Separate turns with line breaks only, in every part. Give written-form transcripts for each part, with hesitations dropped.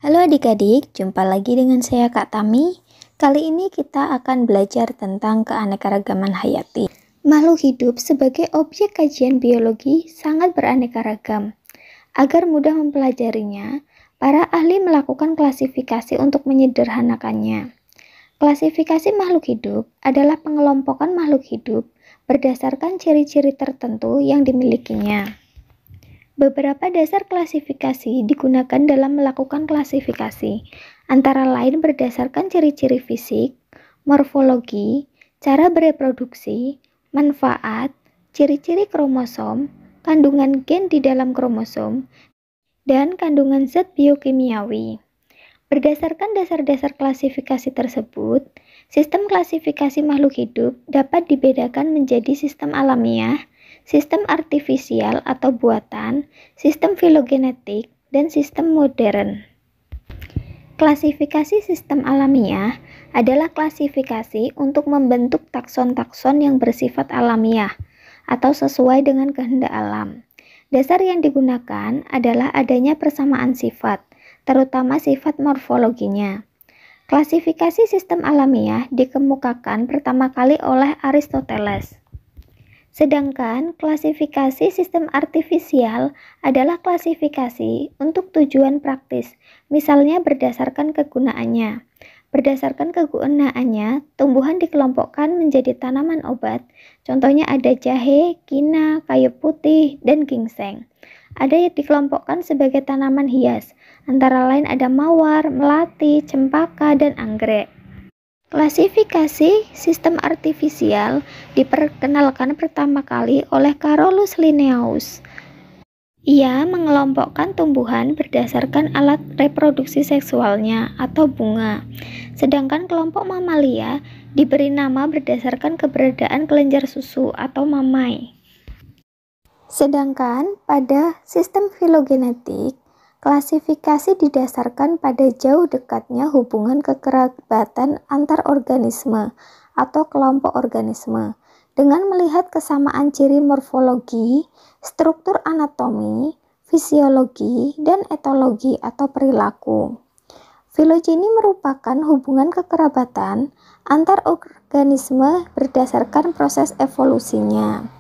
Halo adik-adik, jumpa lagi dengan saya Kak Tami. Kali ini kita akan belajar tentang keanekaragaman hayati. Makhluk hidup sebagai objek kajian biologi sangat beraneka ragam. Agar mudah mempelajarinya, para ahli melakukan klasifikasi untuk menyederhanakannya. Klasifikasi makhluk hidup adalah pengelompokan makhluk hidup berdasarkan ciri-ciri tertentu yang dimilikinya. Beberapa dasar klasifikasi digunakan dalam melakukan klasifikasi, antara lain berdasarkan ciri-ciri fisik, morfologi, cara bereproduksi, manfaat, ciri-ciri kromosom, kandungan gen di dalam kromosom, dan kandungan zat biokimiawi. Berdasarkan dasar-dasar klasifikasi tersebut, sistem klasifikasi makhluk hidup dapat dibedakan menjadi sistem alamiah, sistem artifisial atau buatan, sistem filogenetik, dan sistem modern. Klasifikasi sistem alamiah adalah klasifikasi untuk membentuk takson-takson yang bersifat alamiah atau sesuai dengan kehendak alam. Dasar yang digunakan adalah adanya persamaan sifat, terutama sifat morfologinya. Klasifikasi sistem alamiah dikemukakan pertama kali oleh Aristoteles. Sedangkan klasifikasi sistem artifisial adalah klasifikasi untuk tujuan praktis, misalnya berdasarkan kegunaannya. Berdasarkan kegunaannya, tumbuhan dikelompokkan menjadi tanaman obat. Contohnya ada jahe, kina, kayu putih, dan ginseng. Ada yang dikelompokkan sebagai tanaman hias, antara lain ada mawar, melati, cempaka, dan anggrek. Klasifikasi sistem artifisial diperkenalkan pertama kali oleh Carolus Linnaeus. Ia mengelompokkan tumbuhan berdasarkan alat reproduksi seksualnya atau bunga, sedangkan kelompok mamalia diberi nama berdasarkan keberadaan kelenjar susu atau mamai. Sedangkan pada sistem filogenetik, klasifikasi didasarkan pada jauh dekatnya hubungan kekerabatan antar organisme atau kelompok organisme dengan melihat kesamaan ciri morfologi, struktur anatomi, fisiologi, dan etologi atau perilaku. Filogeni merupakan hubungan kekerabatan antar organisme berdasarkan proses evolusinya.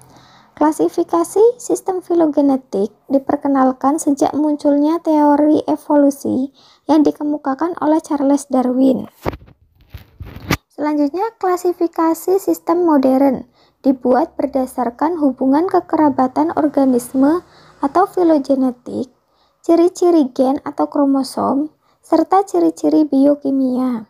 Klasifikasi sistem filogenetik diperkenalkan sejak munculnya teori evolusi yang dikemukakan oleh Charles Darwin. Selanjutnya, klasifikasi sistem modern dibuat berdasarkan hubungan kekerabatan organisme atau filogenetik, ciri-ciri gen atau kromosom, serta ciri-ciri biokimia.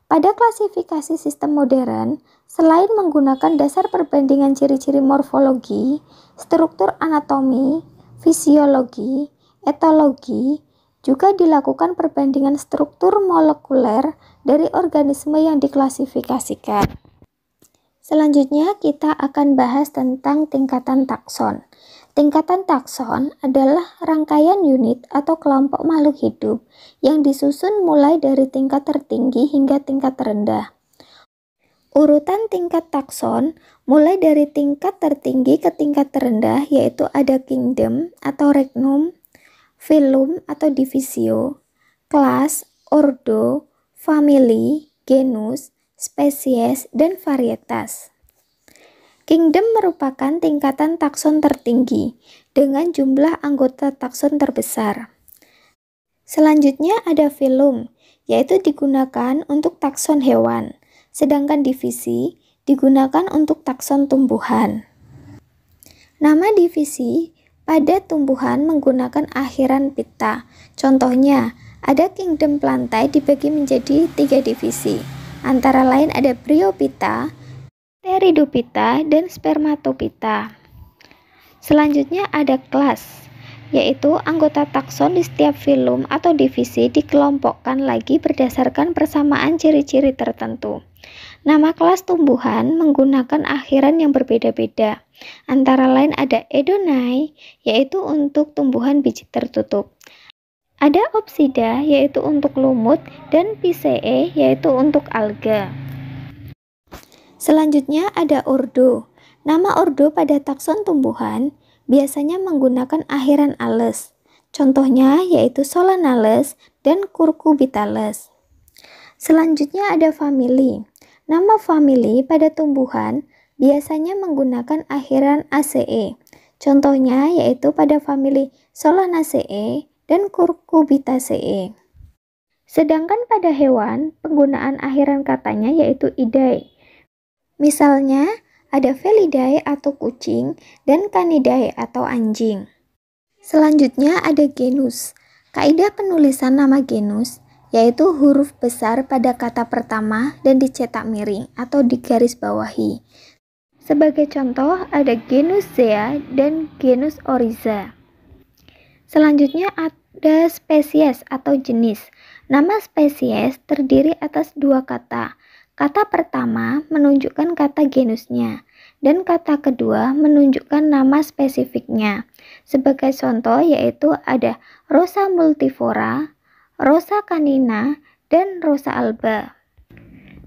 Pada klasifikasi sistem modern, selain menggunakan dasar perbandingan ciri-ciri morfologi, struktur anatomi, fisiologi, etologi, juga dilakukan perbandingan struktur molekuler dari organisme yang diklasifikasikan. Selanjutnya kita akan bahas tentang tingkatan takson. Tingkatan takson adalah rangkaian unit atau kelompok makhluk hidup yang disusun mulai dari tingkat tertinggi hingga tingkat terendah. Urutan tingkat takson mulai dari tingkat tertinggi ke tingkat terendah yaitu ada kingdom atau regnum, phylum atau divisio, kelas, ordo, family, genus, spesies, dan varietas. Kingdom merupakan tingkatan takson tertinggi dengan jumlah anggota takson terbesar. Selanjutnya ada phylum, yaitu digunakan untuk takson hewan, sedangkan divisi digunakan untuk takson tumbuhan. Nama divisi pada tumbuhan menggunakan akhiran pita. Contohnya, ada kingdom plantae dibagi menjadi 3 divisi, antara lain ada bryophyta, Pteridophyta, dan Spermatophyta. Selanjutnya ada kelas, yaitu anggota takson di setiap phylum atau divisi dikelompokkan lagi berdasarkan persamaan ciri-ciri tertentu. Nama kelas tumbuhan menggunakan akhiran yang berbeda-beda, antara lain ada Edonae, yaitu untuk tumbuhan biji tertutup. Ada Opsida, yaitu untuk lumut, dan Pisceae, yaitu untuk alga. Selanjutnya ada ordo. Nama ordo pada takson tumbuhan biasanya menggunakan akhiran ales. Contohnya yaitu Solanales dan Cucurbitalis. Selanjutnya ada famili. Nama famili pada tumbuhan biasanya menggunakan akhiran ACE. Contohnya yaitu pada famili Solanaceae dan Cucurbitaceae. Sedangkan pada hewan, penggunaan akhiran katanya yaitu idae. Misalnya, ada Felidae atau kucing dan Canidae atau anjing. Selanjutnya ada genus. Kaidah penulisan nama genus yaitu huruf besar pada kata pertama dan dicetak miring atau digaris bawahi. Sebagai contoh ada genus Zea dan genus Oryza. Selanjutnya ada spesies atau jenis. Nama spesies terdiri atas dua kata. Kata pertama menunjukkan kata genusnya, dan kata kedua menunjukkan nama spesifiknya. Sebagai contoh yaitu ada Rosa multiflora, Rosa canina, dan Rosa alba.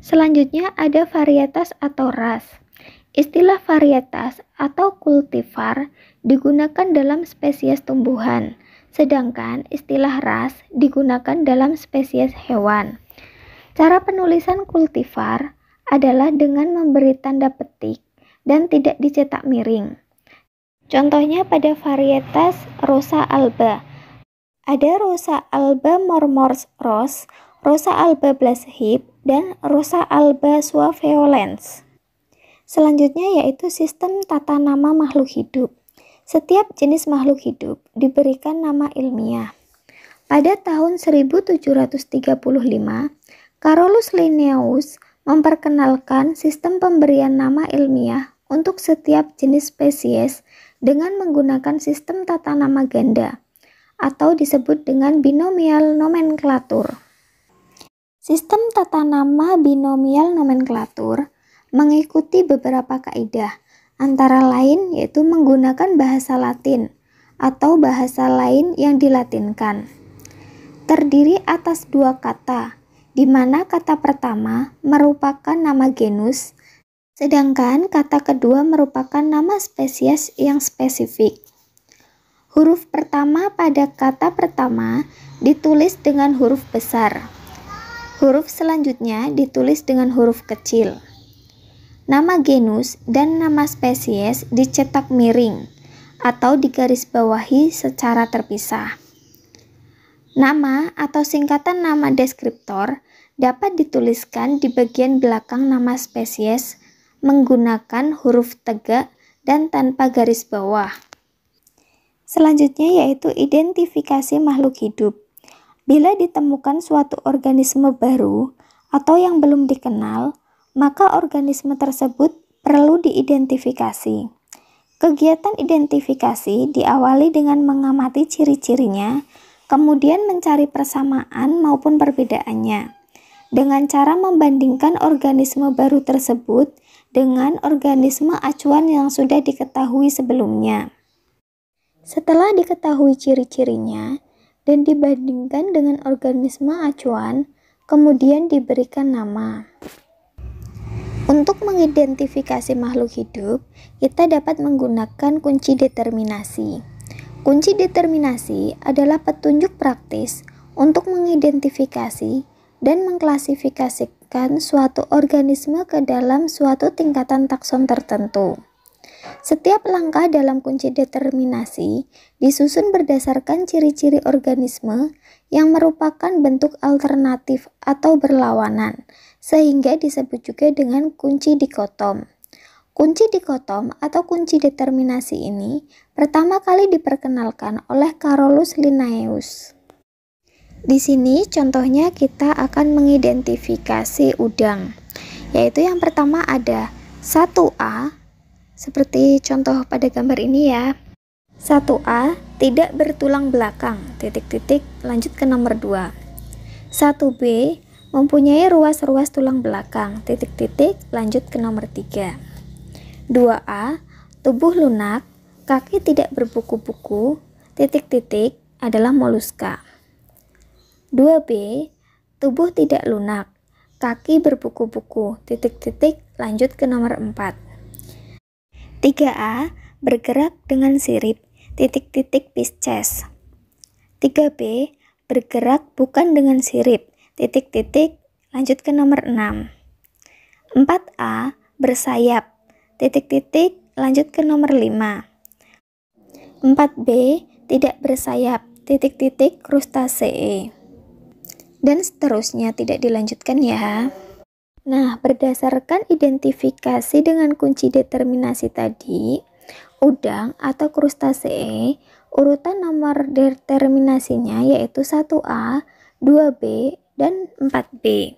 Selanjutnya ada varietas atau ras. Istilah varietas atau kultivar digunakan dalam spesies tumbuhan, sedangkan istilah ras digunakan dalam spesies hewan. Cara penulisan kultivar adalah dengan memberi tanda petik dan tidak dicetak miring. Contohnya pada varietas Rosa alba. Ada Rosa alba mormor ros, Rosa alba blaship, dan Rosa alba suaveolens. Selanjutnya yaitu sistem tata nama makhluk hidup. Setiap jenis makhluk hidup diberikan nama ilmiah. Pada tahun 1735, Carolus Linnaeus memperkenalkan sistem pemberian nama ilmiah untuk setiap jenis spesies dengan menggunakan sistem tata nama ganda atau disebut dengan binomial nomenklatur. Sistem tata nama binomial nomenklatur mengikuti beberapa kaidah, antara lain yaitu menggunakan bahasa Latin atau bahasa lain yang dilatinkan. Terdiri atas dua kata, di mana kata pertama merupakan nama genus, sedangkan kata kedua merupakan nama spesies yang spesifik. Huruf pertama pada kata pertama ditulis dengan huruf besar. Huruf selanjutnya ditulis dengan huruf kecil. Nama genus dan nama spesies dicetak miring atau digaris bawahi secara terpisah. Nama atau singkatan nama deskriptor dapat dituliskan di bagian belakang nama spesies menggunakan huruf tegak dan tanpa garis bawah. Selanjutnya yaitu identifikasi makhluk hidup. Bila ditemukan suatu organisme baru atau yang belum dikenal, maka organisme tersebut perlu diidentifikasi. Kegiatan identifikasi diawali dengan mengamati ciri-cirinya, kemudian mencari persamaan maupun perbedaannya, dengan cara membandingkan organisme baru tersebut dengan organisme acuan yang sudah diketahui sebelumnya. Setelah diketahui ciri-cirinya dan dibandingkan dengan organisme acuan, kemudian diberikan nama. Untuk mengidentifikasi makhluk hidup, kita dapat menggunakan kunci determinasi. Kunci determinasi adalah petunjuk praktis untuk mengidentifikasi dan mengklasifikasikan suatu organisme ke dalam suatu tingkatan takson tertentu. Setiap langkah dalam kunci determinasi disusun berdasarkan ciri-ciri organisme yang merupakan bentuk alternatif atau berlawanan, sehingga disebut juga dengan kunci dikotom. Kunci dikotom atau kunci determinasi ini pertama kali diperkenalkan oleh Carolus Linnaeus. Di sini contohnya kita akan mengidentifikasi udang, yaitu yang pertama ada 1A, seperti contoh pada gambar ini ya. 1A tidak bertulang belakang, titik-titik, lanjut ke nomor 2. 1B mempunyai ruas-ruas tulang belakang, titik-titik, lanjut ke nomor 3. 2A tubuh lunak, kaki tidak berbuku-buku, titik-titik, adalah moluska. 2B tubuh tidak lunak, kaki berbuku-buku, titik-titik, lanjut ke nomor 4. 3A bergerak dengan sirip, titik-titik Pisces. 3B, bergerak bukan dengan sirip, titik-titik, lanjut ke nomor 6. 4A, bersayap, titik-titik, lanjut ke nomor 5. 4B, tidak bersayap, titik-titik, krustasee. Dan seterusnya, tidak dilanjutkan ya. Nah, berdasarkan identifikasi dengan kunci determinasi tadi, udang atau krustasee, urutan nomor determinasinya yaitu 1A, 2B, dan 4B.